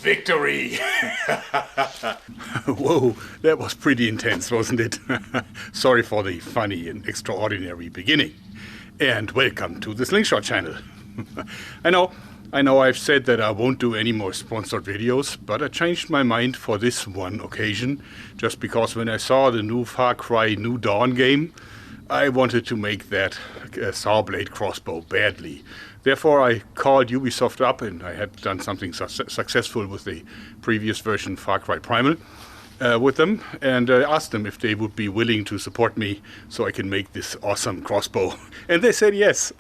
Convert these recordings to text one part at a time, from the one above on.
Victory! Whoa, that was pretty intense, wasn't it? Sorry for the funny and extraordinary beginning. And welcome to the Slingshot Channel. I know I've said that I won't do any more sponsored videos, but I changed my mind for this one occasion, just because when I saw the new Far Cry New Dawn game, I wanted to make that Sawblade crossbow badly. Therefore, I called Ubisoft up, and I had done something successful with the previous version, Far Cry Primal, with them, and asked them if they would be willing to support me so I can make this awesome crossbow. And they said yes.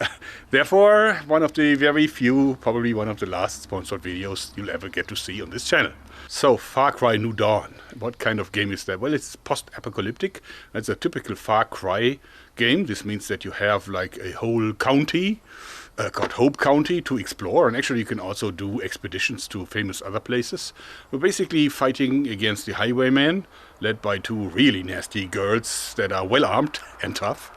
Therefore, one of the very few, probably one of the last sponsored videos you'll ever get to see on this channel. So, Far Cry New Dawn. What kind of game is that? Well, it's post-apocalyptic. It's a typical Far Cry game. This means that you have like a whole county called Hope County to explore, and actually you can also do expeditions to famous other places. We're basically fighting against the highwayman, led by two really nasty girls that are well armed and tough.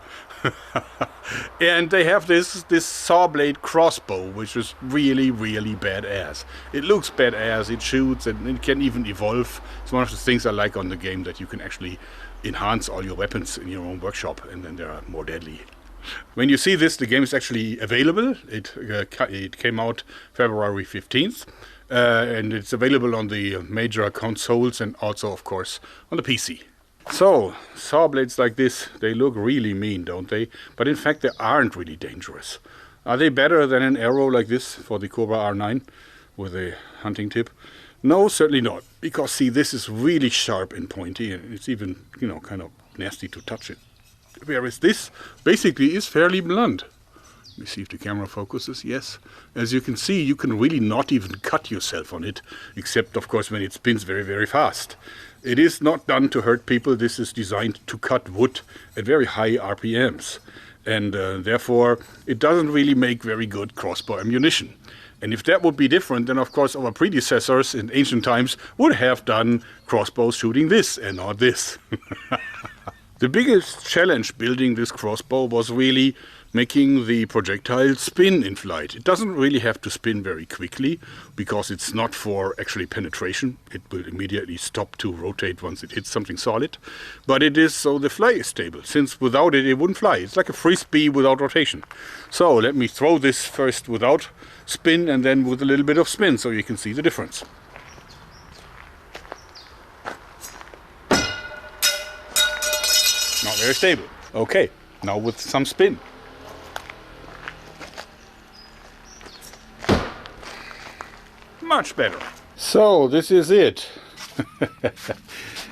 And they have this sawblade crossbow, which is really, really badass. It looks badass, it shoots, and it can even evolve. It's one of the things I like on the game, that you can actually enhance all your weapons in your own workshop, and then they are more deadly. When you see this, the game is actually available. It came out February 15th, and it's available on the major consoles and also, of course, on the PC. So, saw blades like this, they look really mean, don't they? But in fact, they aren't really dangerous. Are they better than an arrow like this for the Cobra R9 with a hunting tip? No, certainly not. Because, see, this is really sharp and pointy, and it's even, kind of nasty to touch it. Whereas this basically is fairly blunt. Let me see if the camera focuses. Yes. As you can see, you can really not even cut yourself on it, except, of course, when it spins very, very fast. It is not done to hurt people. This is designed to cut wood at very high RPMs. And therefore, it doesn't really make very good crossbow ammunition. And if that would be different, then, of course, our predecessors in ancient times would have done crossbows shooting this and not this. The biggest challenge building this crossbow was really making the projectile spin in flight. It doesn't really have to spin very quickly, because it's not for actually penetration. It will immediately stop to rotate once it hits something solid. But it is so the fly is stable, since without it, it wouldn't fly. It's like a frisbee without rotation. So let me throw this first without spin and then with a little bit of spin, so you can see the difference. Not very stable. Okay, now with some spin. Much better. So this is it.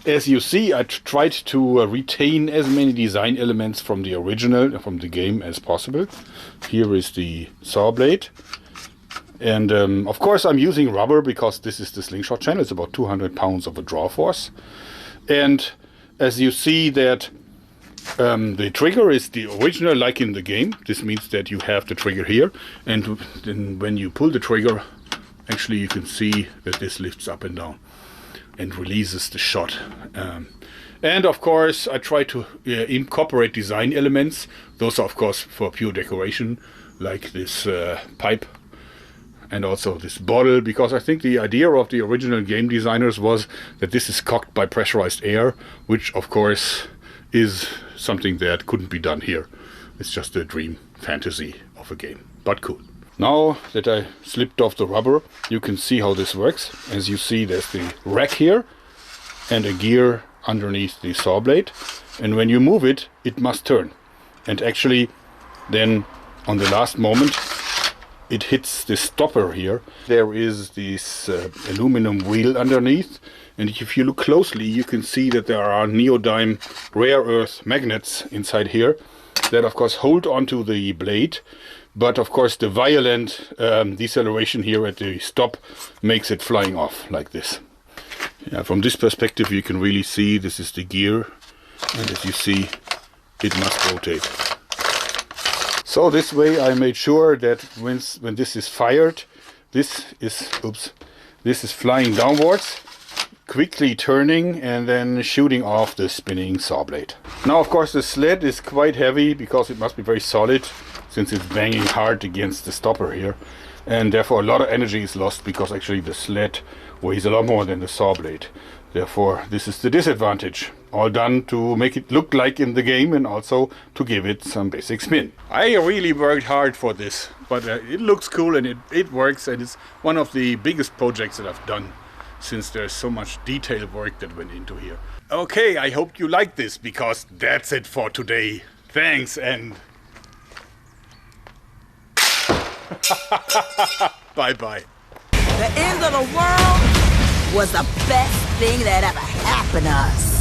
As you see, I tried to retain as many design elements from the original, from the game as possible. Here is the saw blade. And of course I'm using rubber because this is the Slingshot Channel. It's about 200 pounds of a draw force. And as you see that the trigger is the original like in the game. This means that you have the trigger here. And then when you pull the trigger, actually you can see that this lifts up and down and releases the shot. And of course I try to incorporate design elements. Those are of course for pure decoration, like this pipe and also this bottle, because I think the idea of the original game designers was that this is cocked by pressurized air, which of course is something that couldn't be done here. It's just a dream fantasy of a game, but cool. Now that I slipped off the rubber, you can see how this works. As you see, there's the rack here and a gear underneath the saw blade. And when you move it, it must turn. And actually, then on the last moment, it hits the stopper here. There is this aluminum wheel underneath. And if you look closely, you can see that there are neodyme rare earth magnets inside here that of course hold onto the blade. But of course the violent deceleration here at the stop makes it flying off like this. Yeah, from this perspective you can really see this is the gear, and as you see it must rotate. So this way I made sure that when this is fired, this is flying downwards, quickly turning and then shooting off the spinning saw blade. Now of course the sled is quite heavy because it must be very solid, since it's banging hard against the stopper here, and therefore a lot of energy is lost because actually the sled weighs a lot more than the saw blade. Therefore this is the disadvantage. All done to make it look like in the game and also to give it some basic spin. I really worked hard for this, but it looks cool and it works, and it's one of the biggest projects that I've done since there's so much detailed work that went into here. Okay, I hope you like this, because that's it for today. Thanks, and bye-bye. The end of the world was the best thing that ever happened to us.